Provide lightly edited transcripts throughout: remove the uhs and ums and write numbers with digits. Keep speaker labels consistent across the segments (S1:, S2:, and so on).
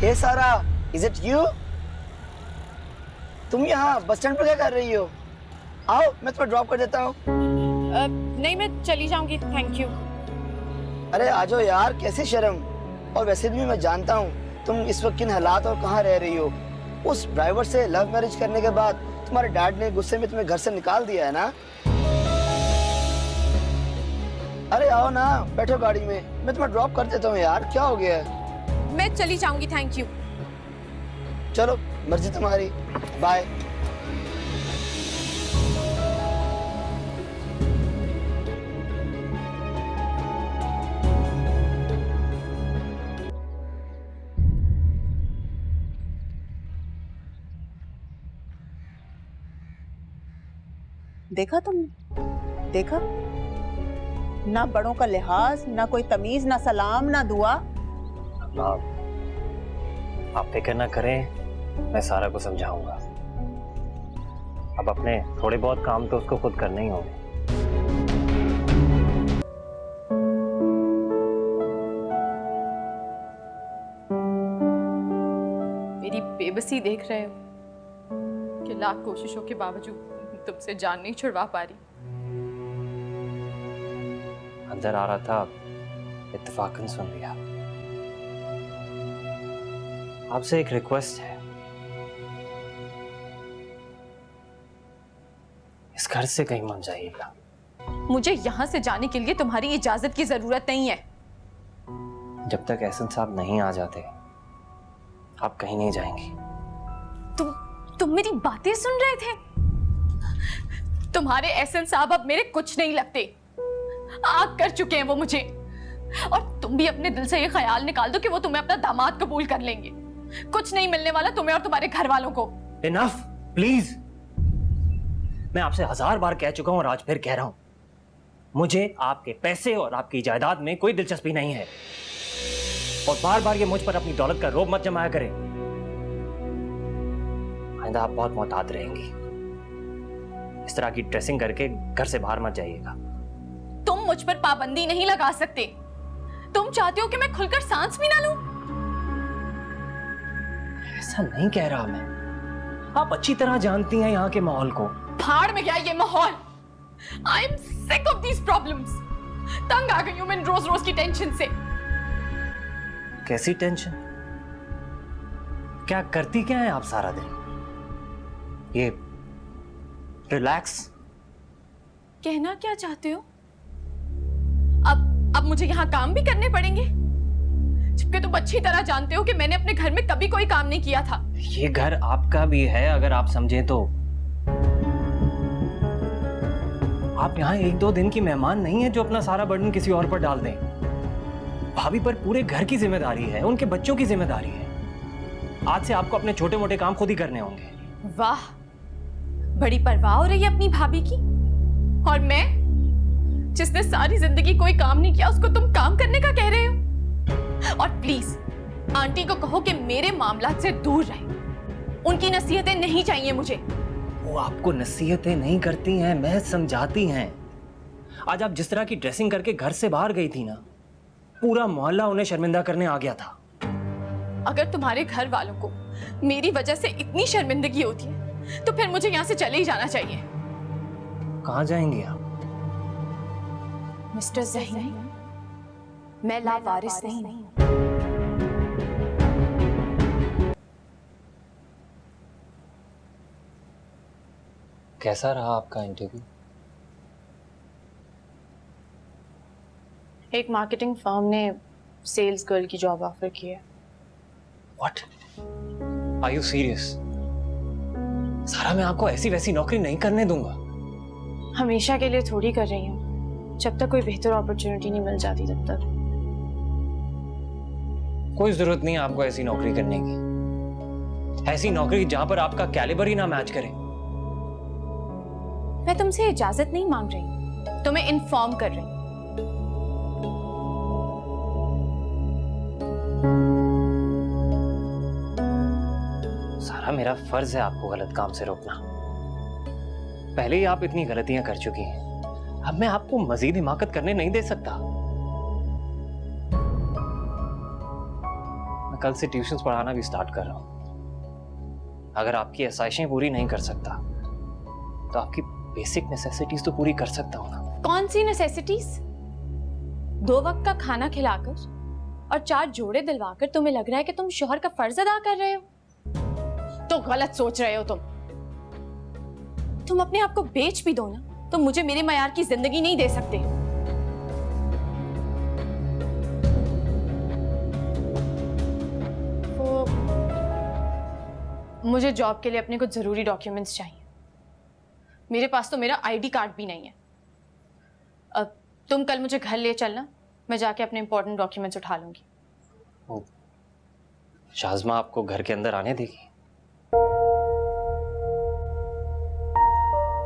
S1: हे सारा, is it you? तुम यहाँ बस स्टैंड पर क्या कर रही हो? आओ मैं तुम्हें ड्रॉप कर देता हूँ।
S2: नहीं, मैं चली जाऊंगी, थैंक यू।
S1: अरे आ जाओ यार, कैसी शर्म। और वैसे भी मैं जानता हूँ तुम इस वक्त किन हालात और कहाँ रह रही हो। उस ड्राइवर से लव मैरिज करने के बाद तुम्हारे डैड ने गुस्से में तुम्हें घर से निकाल दिया है ना। अरे आओ ना, बैठो गाड़ी में, मैं तुम्हें ड्रॉप कर देता हूँ यार, क्या हो गया है?
S2: मैं चली जाऊंगी, थैंक यू।
S1: चलो मर्जी तुम्हारी, बाय।
S3: देखा तुमने? देखा, ना बड़ों का लिहाज, ना कोई तमीज, ना सलाम, ना दुआ।
S4: आप फिक्र ना करें, मैं सारा को समझाऊंगा। अब अपने थोड़े बहुत काम तो उसको खुद करने ही होंगे।
S2: मेरी बेबसी देख रहे हो कि लाख कोशिशों के बावजूद तुमसे जान नहीं छुड़वा पा रही।
S4: अंदर आ रहा था, इत्तेफाकन सुन लिया। आपसे एक रिक्वेस्ट है, इस घर से कहीं मत जाइएगा।
S2: मुझे यहाँ से जाने के लिए तुम्हारी इजाजत की जरूरत नहीं है।
S4: जब तक एहसन साहब नहीं आ जाते आप कहीं नहीं जाएंगी।
S2: तुम मेरी बातें सुन रहे थे? तुम्हारे एहसन साहब अब मेरे कुछ नहीं लगते, आग कर चुके हैं वो मुझे। और तुम भी अपने दिल से ये ख्याल निकाल दो कि वो तुम्हें अपना दामाद कबूल कर लेंगे। कुछ नहीं मिलने वाला तुम्हें और तुम्हारे घर वालों को।
S4: Enough, please. मैं आपसे 1000 बार कह चुका हूं और आज फिर कह रहा हूं, मुझे आपके पैसे और आपकी जायदाद में कोई दिलचस्पी नहीं है। और बार बार ये मुझ पर अपनी दौलत का रोब मत जमाया करें। आइंदा आप बहुत मोहतात रहेंगी। इस तरह की ड्रेसिंग करके घर से बाहर मत जाइएगा।
S2: तुम मुझ पर पाबंदी नहीं लगा सकते। तुम चाहते हो कि मैं खुलकर सांस भी ना लूं?
S4: ऐसा नहीं कह रहा मैं। आप अच्छी तरह जानती हैं यहाँ के माहौल को।
S2: भाड़ में गया ये माहौल। I am sick of these problems. तंग आ गई हूं मैं रोज रोज की टेंशन से।
S4: कैसी टेंशन? क्या करती क्या है आप सारा दिन? ये रिलैक्स।
S2: कहना क्या चाहते हो? अब मुझे यहाँ काम भी करने पड़ेंगे, जबकि तुम अच्छी तरह जानते हो कि मैंने अपने घर में कभी कोई काम नहीं किया था।
S4: ये घर आपका भी है अगर आप समझें तो। आप यहाँ 1-2 दिन की मेहमान नहीं है जो अपना सारा बर्डन किसी और पर डाल दें। भाभी पर पूरे घर की जिम्मेदारी है, उनके बच्चों की जिम्मेदारी है। आज से आपको अपने छोटे मोटे काम खुद ही करने होंगे।
S2: वाह, बड़ी परवाह हो रही है अपनी भाभी की। और मैं, जिसने सारी जिंदगी कोई काम नहीं किया, उसको तुम काम करने का कह रहे हो? और प्लीज आंटी को कहो कि मेरे मामलात से दूर रहे। उनकी नसीहतें नहीं चाहिए मुझे।
S4: वो आपको नसीहतें नहीं करती हैं, मैं समझाती हैं। आज आप जिस तरह की ड्रेसिंग करके घर से बाहर गई थी ना, पूरा मोहल्ला उन्हें शर्मिंदा करने आ गया था।
S2: अगर तुम्हारे घर वालों को मेरी वजह से इतनी शर्मिंदगी होती है तो फिर मुझे यहाँ से चले ही जाना चाहिए।
S4: कहाँ जाएंगे आप?
S2: मिस्टर ज़हीन, मैं लावारिस नहीं।
S4: कैसा रहा आपका इंटरव्यू?
S2: एक मार्केटिंग फर्म ने सेल्स गर्ल की जॉब ऑफर की है।
S4: What? Are you serious? सारा, मैं आपको ऐसी वैसी नौकरी नहीं करने दूंगा।
S2: हमेशा के लिए थोड़ी कर रही हूँ, जब तक कोई बेहतर अपॉर्चुनिटी नहीं मिल जाती तब तक।
S4: कोई जरूरत नहीं है आपको ऐसी नौकरी करने की। ऐसी नौकरी जहां पर आपका कैलिबर ही ना मैच करे।
S2: मैं तुमसे इजाजत नहीं मांग रही, तुम्हें इन्फॉर्म कर रही हूँ।
S4: सारा, मेरा फर्ज है आपको गलत काम से रोकना। पहले ही आप इतनी गलतियां कर चुकी हैं, अब मैं आपको मजीद हिमाकत करने नहीं दे सकता। मैं कल से ट्यूशन्स पढ़ाना भी स्टार्ट कर रहा हूँ। अगर आपकी आसाइशें पूरी नहीं कर सकता तो आपकी बेसिक नेसेसिटीज तो पूरी कर सकता हूँ ना।
S2: कौन सी नेसेसिटीज? 2 वक्त का खाना खिलाकर और 4 जोड़े दिलवाकर तुम्हें लग रहा है कि तुम शौहर का फर्ज अदा कर रहे हो? तो गलत सोच रहे हो तुम अपने आप को बेच भी दो ना तो मुझे मेरे मयार की जिंदगी नहीं दे सकते। तो मुझे जॉब के लिए अपने कुछ जरूरी डॉक्यूमेंट्स चाहिए। मेरे पास तो मेरा आईडी कार्ड भी नहीं है। अब तुम कल मुझे घर ले चलना, मैं जाके अपने इंपॉर्टेंट डॉक्यूमेंट्स उठा लूंगी।
S4: शाज़मा आपको घर के अंदर आने देगी?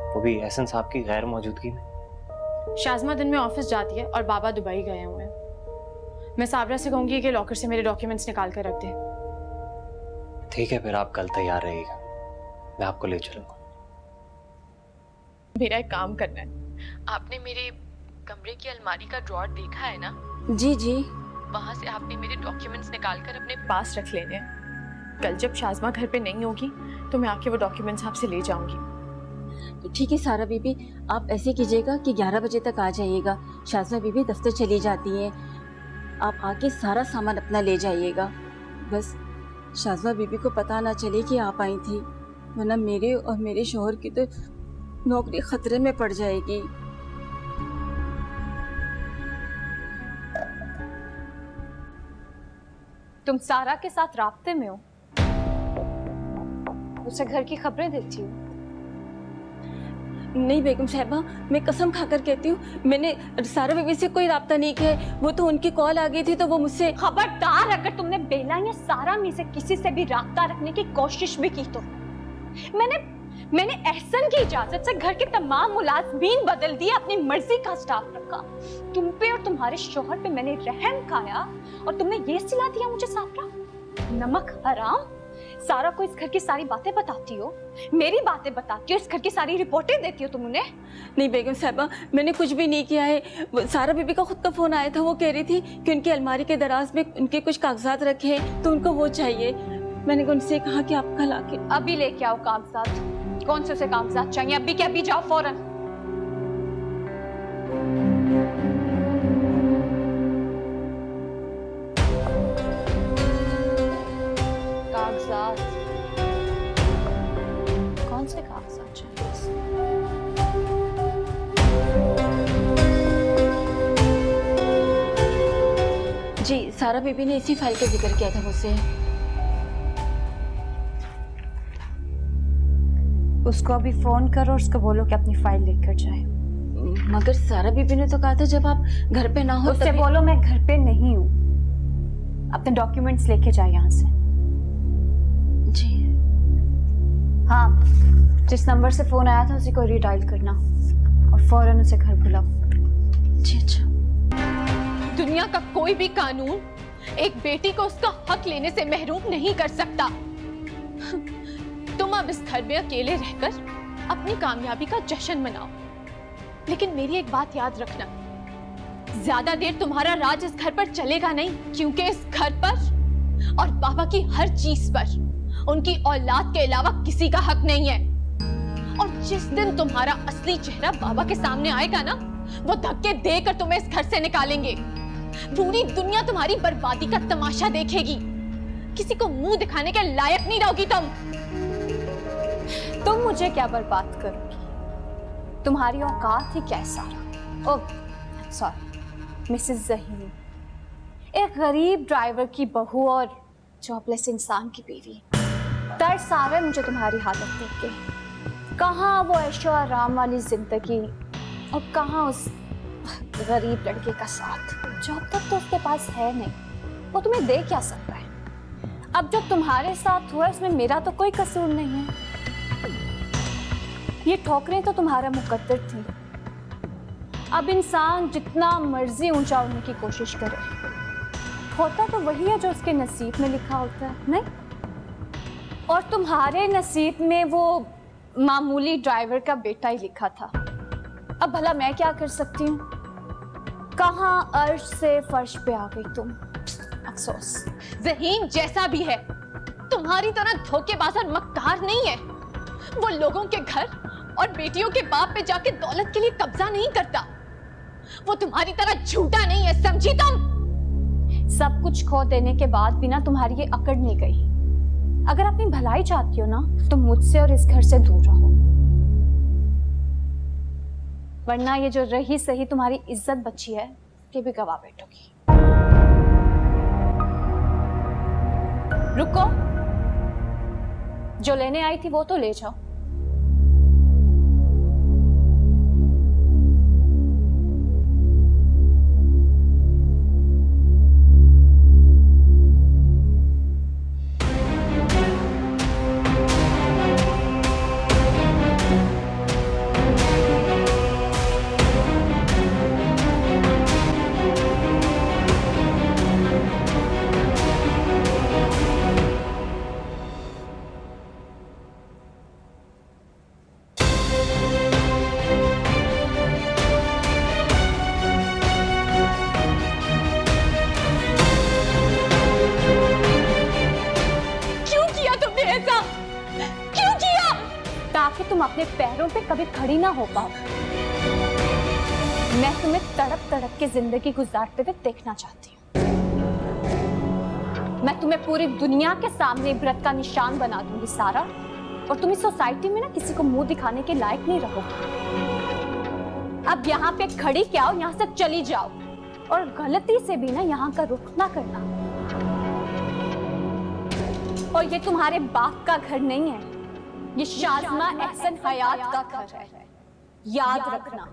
S4: वो भी एहसन साहब की गैर मौजूदगी में?
S2: शाज़मा दिन में ऑफिस जाती है और बाबा दुबई गए हुए हैं। मैं साबरा से कहूंगी कि लॉकर से मेरे डॉक्यूमेंट्स निकाल कर रख दे।
S4: ठीक है, फिर आप कल तैयार रहिएगा, मैं आपको ले चलूंगा।
S2: मेरा एक काम करना है। आपने मेरे कमरे की अलमारी का ड्रॉअर देखा है ना?
S3: जी जी।
S2: वहां से आपने मेरे डॉक्यूमेंट्स निकाल कर अपने पास रख लेने हैं। कल जब शाज़मा घर पे नहीं होगी तो मैं आके वो डॉक्यूमेंट्स आपसे ले जाऊंगी।
S5: तो ठीक है सारा बीबी, आप ऐसे कीजिएगा कि 11 बजे तक आ जाइएगा। शाज़मा बीबी दफ्तर चली जाती हैं, आप आके सारा सामान अपना ले जाइएगा। बस शाज़मा बीबी को पता ना चले कि आप आई थी, वरना मेरे और मेरे शौहर की तो नौकरी खतरे में पड़ जाएगी।
S2: तुम सारा के साथ राब्ते में हो? उसे घर की खबरें देती हो?
S5: नहीं बेगम साहिबा, मैं कसम खाकर कहती हूँ, मैंने सारा बीबी से कोई राब्ता नहीं किया है। वो तो उनकी कॉल आ गई थी तो वो मुझसे।
S6: खबरदार, अगर तुमने बेला या सारा में से किसी से भी राब्ता रखने की कोशिश भी की तो मैंने एहसन की इजाजत से घर के तमाम मुलाजमीन बदल दिए, अपनी मर्जी का स्टाफ रखा। तुम पे और तुम्हारे शौहर पे मैंने रहम खाया और तुमने ये सिला दिया मुझे साफरा। नमक हराम। सारा को इस घर की सारी बातें बताती हो, मेरी बातें बताती हो, इस घर की सारी रिपोर्टें देती हो तुम उन्हें।
S5: नहीं बेगम साहिबा, मैंने कुछ भी नहीं किया है। सारा बीबी का खुद का फोन आया था, वो कह रही थी कि उनकी अलमारी के दराज में उनके कुछ कागजात रखे हैं तो उनको वो चाहिए। मैंने उनसे कहा कि आप कल आके
S6: अभी लेके आओ कागजात। कौन से कागजात चाहिए? अभी के अभी जाओ फौरन। कागजात? कौन से कागजात चाहिए?
S5: जी, सारा बीबी ने इसी फाइल का जिक्र किया था मुझसे।
S6: उसको अभी फोन करो और उसको बोलो कि अपनी फाइल लेकर जाए।
S5: मगर सारा बीबी ने तो कहा था जब आप घर पे ना हो
S6: उससे
S5: तभी।
S6: बोलो मैं घर पे नहीं हूँ, अपने डॉक्यूमेंट्स लेके जाए यहाँ से।
S5: जी
S6: हाँ, जिस नंबर से फोन आया था उसी को रीडायल करना और फौरन उसे घर बुलाओ।
S5: जी अच्छा।
S2: दुनिया का कोई भी कानून एक बेटी को उसका हक लेने से महरूम नहीं कर सकता। तुम अब इस घर में अकेले रहकर अपनी कामयाबी का जश्न मनाओ, लेकिन मेरी एक बात याद रखना, ज्यादा देर तुम्हारा राज इस घर पर चलेगा नहीं, क्योंकि इस घर पर और बाबा की हर चीज पर उनकी औलाद के अलावा किसी का हक नहीं है। और जिस दिन तुम्हारा असली चेहरा बाबा के सामने आएगा ना, वो धक्के देकर तुम्हें इस घर से निकालेंगे। पूरी दुनिया तुम्हारी बर्बादी का तमाशा देखेगी। किसी को मुंह दिखाने के लायक नहीं रहोगी
S6: तुम मुझे क्या बर्बाद करोगी? तुम्हारी औकात ही क्या सारा? ओह सॉरी, मिसेस ज़हीर, एक गरीब ड्राइवर की बहू और जॉबलेस इंसान की बीवी। तरस आ रहा है मुझे तुम्हारी हालत देख के। कहाँ वो ऐशो आराम वाली जिंदगी और कहाँ उस गरीब लड़के का साथ। जॉब तक तो उसके पास है नहीं, वो तुम्हें दे क्या सकता है? अब जो तुम्हारे साथ हुआ इसमें मेरा तो कोई कसूर नहीं है। ये ठोकरें तो तुम्हारा मुकद्दर थी। अब इंसान जितना मर्जी ऊंचा उड़ने की कोशिश करे, होता तो वही है जो उसके नसीब में लिखा होता है, नहीं? और तुम्हारे नसीब में वो मामूली ड्राइवर का बेटा ही लिखा था। अब भला मैं क्या कर सकती हूँ? कहाँ अर्श से फर्श पे आ गई तुम। अफसोस।
S2: ज़हीन जैसा भी है, तुम्हारी तरह धोखेबाज और मक्कार नहीं है। वो लोगों के घर और बेटियों के बाप पे जाके दौलत के लिए कब्जा नहीं करता। वो तुम्हारी तरह झूठा नहीं है, समझी तुम?
S6: सब कुछ खो देने के बाद भी ना तुम्हारी ये अकड़ नहीं गई। अगर अपनी भलाई चाहती हो ना तो मुझसे और इस घर से दूर रहो, वरना ये जो रही सही तुम्हारी इज्जत बची है ये भी गवा बैठोगी। रुको, जो लेने आई थी वो तो ले जाओ। ताकि तुम अपने पैरों पे कभी खड़ी ना हो पाओ। मैं तुम्हें तड़प तड़प के जिंदगी गुजारते हुए देखना चाहती हूँ। मैं तुम्हें पूरी दुनिया के सामने इबरत का निशान बना दूंगी सारा, और तुम इस सोसाइटी में ना किसी को मुंह दिखाने के लायक नहीं रहोगी। अब यहाँ पे खड़ी क्या हो, यहाँ से चली जाओ, और गलती से भी ना यहाँ का रुख ना करना। और ये तुम्हारे बाप का घर नहीं है, ये शाज़मा एहसन हयात का घर है, याद रखना।